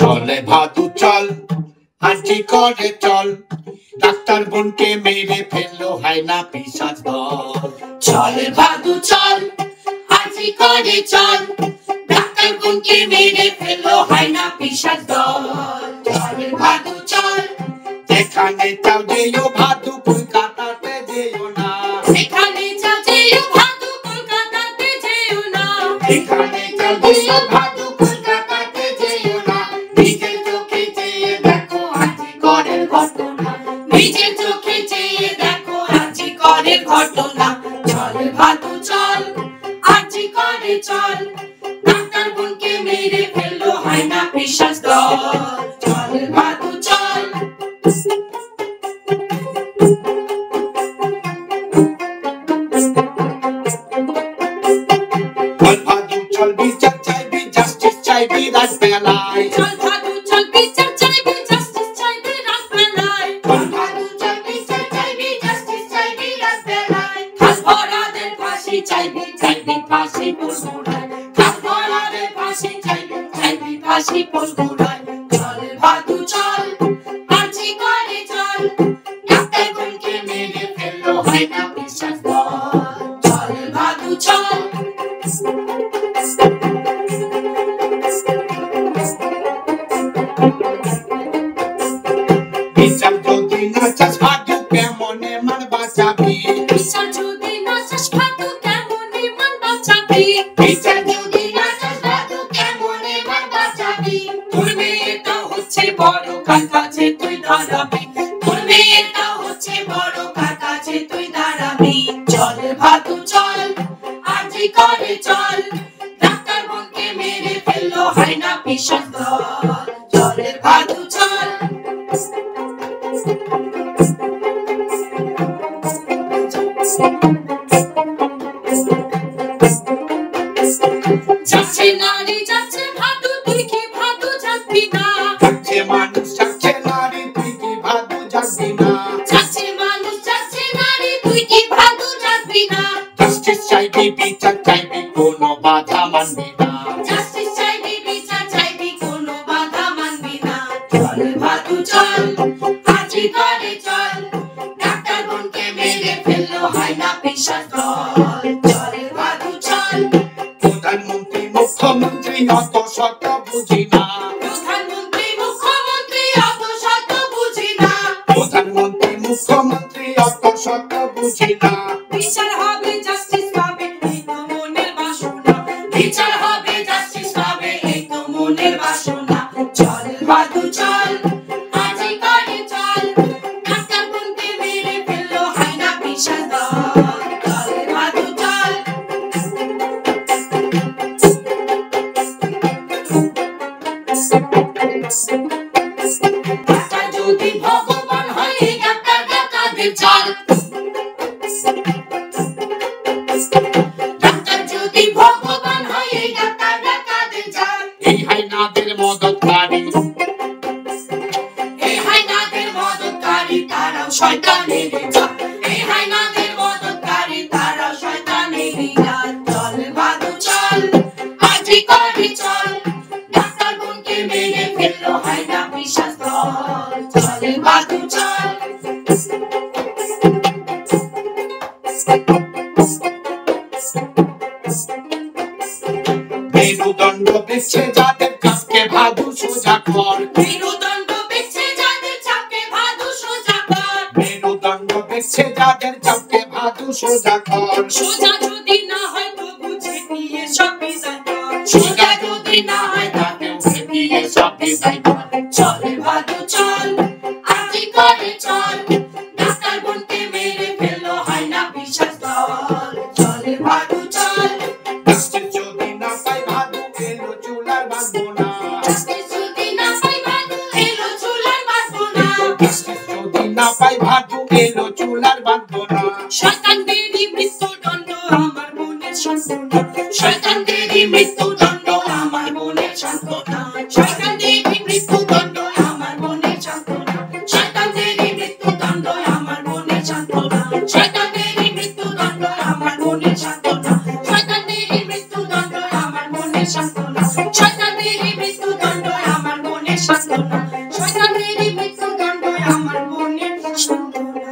চলে ভাদু চল, হাঁটি করে চল, ডাক্তার বোনকে মেরে ফেললো হায়না পিশাচ দল। চলে ভাদু চল, হাঁটি করে চল, ডাক্তার বোনকে মেরে ফেললো হায়না পিশাচ দল। চলে ভাদু চল, যেখানে চাও যেও ভাদু, কলকাতাতে যেও না। যেখানে চাও যেও ভাদু, কলকাতাতে যেও না। যেখানে চাও যেও ভাদু, কলকাতাতে যেও না। নিজের চোখে চেয়ে দেখো আজিকরের ঘটনা, নিজের চোখে চেয়ে দেখো আজিকরের ঘটনা। চল ভাদু চল, আজিকরে চল, ডাক্তার বোনকে মেরে ফেললো হায়না পিশাচ দল। চল ভাদু চল। চল ভাদু চল, বিচার চাইবি, জাস্টিস চাইবি রাজবেলায়। চল ভাদু চল, বিচার চাইবি, জাস্টিস চাইবি রাজবেলায়। চল ভাদু চল, বিচার চাইবি, জাস্টিস চাইবি রাজবেলায়। খাস ভরাদের ফাঁসি চাইবি, চাইবি ফাঁসি বসুড়ায়। খাস ভরাদের ফাঁসি চাইবি, চাইবি ফাঁসি বসুড়ায়। চল ভাদু চল, আজিকরে চল, ডাক্তার বোনকে মেরে ফেললো হায়না পিশাচ দল। চল ভাদু চল। বিচার যদি না চাস ভাদু, কেমনে মান বাঁচাবি? বিচার যদি না চাস ভাদু, কেমনে মান বাঁচাবি? বিচার যদি না চাস ভাদু, কেমনে মান বাঁচাবি? তোর মেয়েটা হচ্ছে বড়, কার কাছে তুই দাঁড়াবি? তোর মেয়েটা হচ্ছে বড়, কার কাছে তুই দাঁড়াবি? চল ভাদু চল, আজিকরে চল, ডাক্তার বোনকে মেরে ফেললো হায়না পিশাচ দল। চল ভাদু চল। যাচ্ছে নারী যাচ্ছে ভাদু, তুই কি ভাদু যাবি না? যাচ্ছে মানুষ যাচ্ছে নারী, তুই কি ভাদু যাবি না? যাচ্ছে মানুষ যাচ্ছে নারী, তুই কি ভাদু যাবি না? জাস্টিস চাইবি, বিচার চাইবি, কোনো বাধা মানবি না। জাস্টিস চাইবি, বিচার চাইবি, কোনো বাধা মানবি না। চল ভাদু চল, আজিকরে চল, ডাক্তার বোনকে মেরে ফেললো হায়না পিশাচ দল। চল ভাদু চল। প্রধানমন্ত্রী মুখ্যমন্ত্রী অত শত বুঝি না। প্রধানমন্ত্রী মুখ্যমন্ত্রী অত শত বুঝি না। প্রধানমন্ত্রী মুখ্যমন্ত্রী অত শত বুঝি না। বিচার হবে, জাস্টিস পাবে, এই তো মনের বাসনা। বিচার হবে, জাস্টিস পাবে, এই তো মনের বাসনা। চল ভাদু চল, আজিকরে চল, ডাক্তার বোনকে মেরে ফেললো হায়না পিশাচ দল। চল ভাদু চল। ডাক্তার যদি ভগবান হয়, এই ডাক্তাররা কাদের চাল? ডাক্তার যদি ভগবান হয়, এই ডাক্তাররা কাদের চাল? এই হায়নাদের মদতকারী, এই হায়নাদের মদতকারী, তারাও শয়তানের জাল। এই হায়নাদের মদতকারী, তারাও শয়তানের জাল। চল ভাদু চল, আজিকরে চল, ডাক্তার বোনকে মেরে ফেললো হায়না পিশাচ দল। চল ভাদু চল। মেরুদণ্ড বেছে যাদের চাপকে ভাদু সোজা কর। মেরুদণ্ড বেছে যাদের চাপকে ভাদু সোজা কর। মেরুদণ্ড বেছে যাদের চাপকে ভাদু সোজা কর। সোজা যদি না হয় তো বুঝে নিয়ে সব বিদায় কর। সোজা যদি না হয় তাকেও দিয়ে সব বিদায় কর। চল ভাদু চল, আজিকরে চল, ডাক্তার বোনকে মেরে ফেললো হায়না পিশাচ দল। চল ভাদু চল। জাস্টিস যদি না পাই ভাদু, এলো চুলার বাঁধবো না। জাস্টিস যদি না পাই ভাদু, এলো চুলার বাঁধবো না। জাস্টিস যদি না পাই ভাদু, এলো চুলার বাঁধবো না। শয়তানদেরই মৃত্যুদণ্ড আমার মনের সান্ত্বনা। শয়তানদেরই মৃত্যুদণ্ড আমার মনের সান্ত্বনা। শয়তানদেরই মৃত্যুদণ্ড আমার মনের সান্ত্বনা। শয়তানদেরই মৃত্যুদণ্ড আমার মনের সান্ত্বনা। শয়তানদেরই মৃত্যুদণ্ড আমার মনের সান্ত্বনা। শয়তানদেরই মৃত্যুদণ্ড আমার মনের সান্ত্বনা। শয়তানদেরই মৃত্যুদণ্ড আমার মনের আমার মনের সান্ত্বনা।